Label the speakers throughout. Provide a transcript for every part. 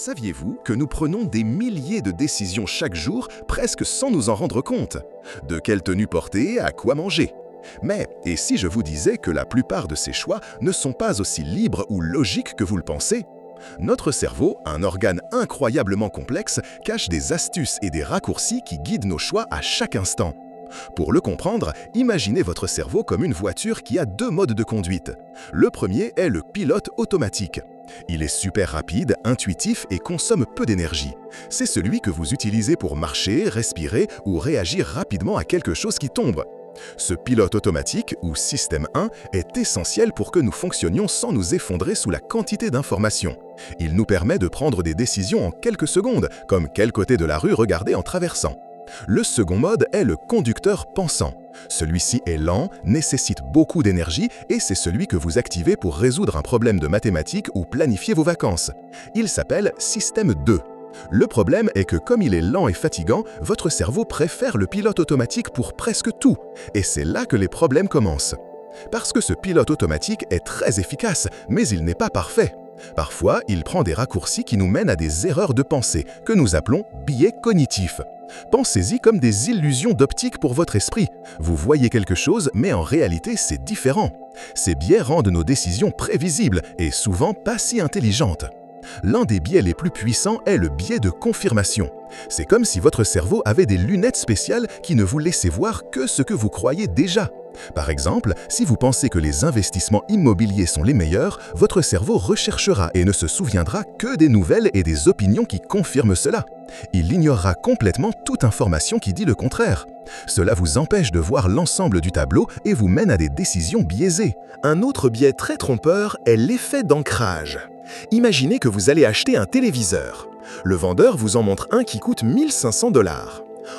Speaker 1: Saviez-vous que nous prenons des milliers de décisions chaque jour, presque sans nous en rendre compte? De quelle tenue porter, à quoi manger? Mais, et si je vous disais que la plupart de ces choix ne sont pas aussi libres ou logiques que vous le pensez? Notre cerveau, un organe incroyablement complexe, cache des astuces et des raccourcis qui guident nos choix à chaque instant. Pour le comprendre, imaginez votre cerveau comme une voiture qui a deux modes de conduite. Le premier est le pilote automatique. Il est super rapide, intuitif et consomme peu d'énergie. C'est celui que vous utilisez pour marcher, respirer ou réagir rapidement à quelque chose qui tombe. Ce pilote automatique, ou système 1, est essentiel pour que nous fonctionnions sans nous effondrer sous la quantité d'informations. Il nous permet de prendre des décisions en quelques secondes, comme quel côté de la rue regarder en traversant. Le second mode est le conducteur pensant. Celui-ci est lent, nécessite beaucoup d'énergie et c'est celui que vous activez pour résoudre un problème de mathématiques ou planifier vos vacances. Il s'appelle système 2. Le problème est que comme il est lent et fatigant, votre cerveau préfère le pilote automatique pour presque tout. Et c'est là que les problèmes commencent. Parce que ce pilote automatique est très efficace, mais il n'est pas parfait. Parfois, il prend des raccourcis qui nous mènent à des erreurs de pensée, que nous appelons biais cognitifs. Pensez-y comme des illusions d'optique pour votre esprit. Vous voyez quelque chose, mais en réalité, c'est différent. Ces biais rendent nos décisions prévisibles et souvent pas si intelligentes. L'un des biais les plus puissants est le biais de confirmation. C'est comme si votre cerveau avait des lunettes spéciales qui ne vous laissaient voir que ce que vous croyez déjà. Par exemple, si vous pensez que les investissements immobiliers sont les meilleurs, votre cerveau recherchera et ne se souviendra que des nouvelles et des opinions qui confirment cela. Il ignorera complètement toute information qui dit le contraire. Cela vous empêche de voir l'ensemble du tableau et vous mène à des décisions biaisées. Un autre biais très trompeur est l'effet d'ancrage. Imaginez que vous allez acheter un téléviseur. Le vendeur vous en montre un qui coûte 1 500 $.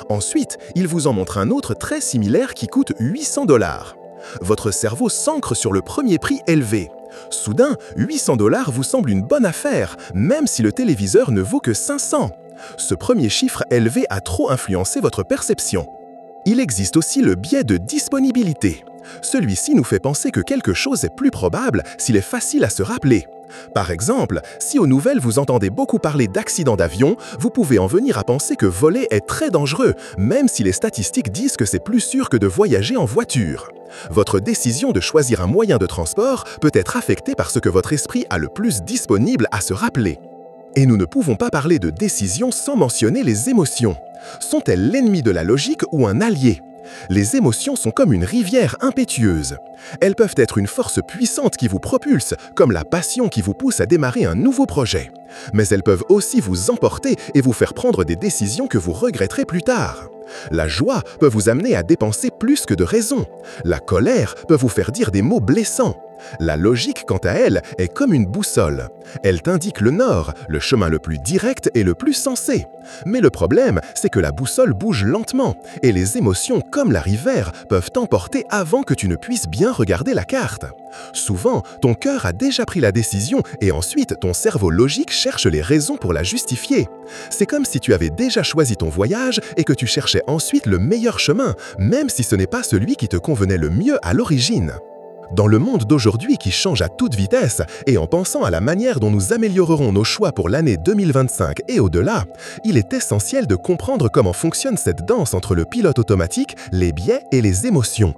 Speaker 1: Ensuite, il vous en montre un autre très similaire qui coûte 800 $. Votre cerveau s'ancre sur le premier prix élevé. Soudain, 800 $ vous semble une bonne affaire, même si le téléviseur ne vaut que 500. Ce premier chiffre élevé a trop influencé votre perception. Il existe aussi le biais de disponibilité. Celui-ci nous fait penser que quelque chose est plus probable s'il est facile à se rappeler. Par exemple, si aux nouvelles vous entendez beaucoup parler d'accidents d'avion, vous pouvez en venir à penser que voler est très dangereux, même si les statistiques disent que c'est plus sûr que de voyager en voiture. Votre décision de choisir un moyen de transport peut être affectée par ce que votre esprit a le plus disponible à se rappeler. Et nous ne pouvons pas parler de décision sans mentionner les émotions. Sont-elles l'ennemi de la logique ou un allié? Les émotions sont comme une rivière impétueuse. Elles peuvent être une force puissante qui vous propulse, comme la passion qui vous pousse à démarrer un nouveau projet. Mais elles peuvent aussi vous emporter et vous faire prendre des décisions que vous regretterez plus tard. La joie peut vous amener à dépenser plus que de raison. La colère peut vous faire dire des mots blessants. La logique, quant à elle, est comme une boussole. Elle t'indique le nord, le chemin le plus direct et le plus sensé. Mais le problème, c'est que la boussole bouge lentement, et les émotions, comme la rivière, peuvent t'emporter avant que tu ne puisses bien regarder la carte. Souvent, ton cœur a déjà pris la décision et ensuite ton cerveau logique cherche les raisons pour la justifier. C'est comme si tu avais déjà choisi ton voyage et que tu cherchais ensuite le meilleur chemin, même si ce n'est pas celui qui te convenait le mieux à l'origine. Dans le monde d'aujourd'hui qui change à toute vitesse et en pensant à la manière dont nous améliorerons nos choix pour l'année 2025 et au-delà, il est essentiel de comprendre comment fonctionne cette danse entre le pilote automatique, les biais et les émotions.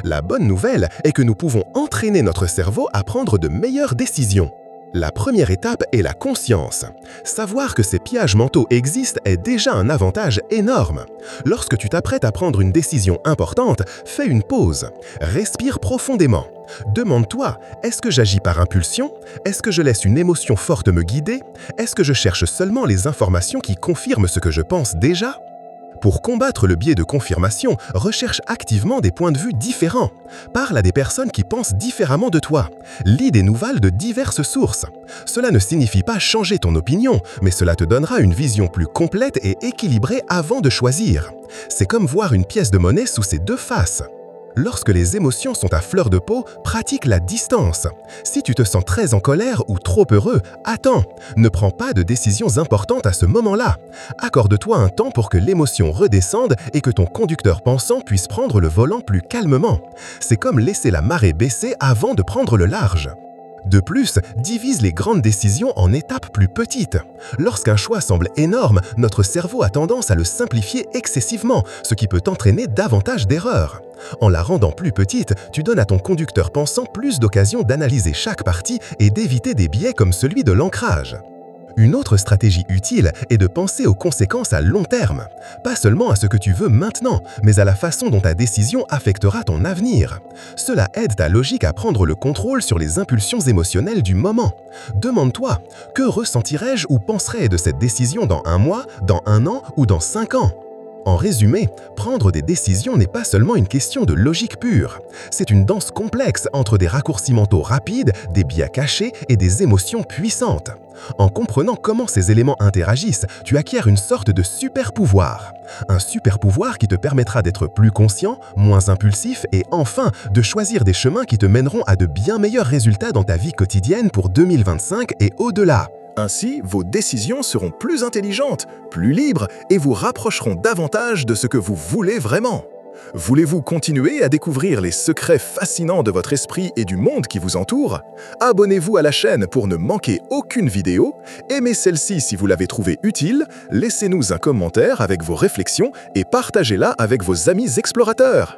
Speaker 1: La bonne nouvelle est que nous pouvons entraîner notre cerveau à prendre de meilleures décisions. La première étape est la conscience. Savoir que ces pièges mentaux existent est déjà un avantage énorme. Lorsque tu t'apprêtes à prendre une décision importante, fais une pause. Respire profondément. Demande-toi, est-ce que j'agis par impulsion? Est-ce que je laisse une émotion forte me guider? Est-ce que je cherche seulement les informations qui confirment ce que je pense déjà? Pour combattre le biais de confirmation, recherche activement des points de vue différents. Parle à des personnes qui pensent différemment de toi. Lis des nouvelles de diverses sources. Cela ne signifie pas changer ton opinion, mais cela te donnera une vision plus complète et équilibrée avant de choisir. C'est comme voir une pièce de monnaie sous ses deux faces. Lorsque les émotions sont à fleur de peau, pratique la distance. Si tu te sens très en colère ou trop heureux, attends. Ne prends pas de décisions importantes à ce moment-là. Accorde-toi un temps pour que l'émotion redescende et que ton conducteur pensant puisse prendre le volant plus calmement. C'est comme laisser la marée baisser avant de prendre le large. De plus, divise les grandes décisions en étapes plus petites. Lorsqu'un choix semble énorme, notre cerveau a tendance à le simplifier excessivement, ce qui peut entraîner davantage d'erreurs. En la rendant plus petite, tu donnes à ton conducteur pensant plus d'occasions d'analyser chaque partie et d'éviter des biais comme celui de l'ancrage. Une autre stratégie utile est de penser aux conséquences à long terme. Pas seulement à ce que tu veux maintenant, mais à la façon dont ta décision affectera ton avenir. Cela aide ta logique à prendre le contrôle sur les impulsions émotionnelles du moment. Demande-toi, que ressentirais-je ou penserais de cette décision dans 1 mois, dans 1 an ou dans 5 ans ? En résumé, prendre des décisions n'est pas seulement une question de logique pure. C'est une danse complexe entre des raccourcis mentaux rapides, des biais cachés et des émotions puissantes. En comprenant comment ces éléments interagissent, tu acquiers une sorte de super-pouvoir. Un super-pouvoir qui te permettra d'être plus conscient, moins impulsif et enfin de choisir des chemins qui te mèneront à de bien meilleurs résultats dans ta vie quotidienne pour 2025 et au-delà.
Speaker 2: Ainsi, vos décisions seront plus intelligentes, plus libres et vous rapprocheront davantage de ce que vous voulez vraiment. Voulez-vous continuer à découvrir les secrets fascinants de votre esprit et du monde qui vous entoure? Abonnez-vous à la chaîne pour ne manquer aucune vidéo, aimez celle-ci si vous l'avez trouvée utile, laissez-nous un commentaire avec vos réflexions et partagez-la avec vos amis explorateurs.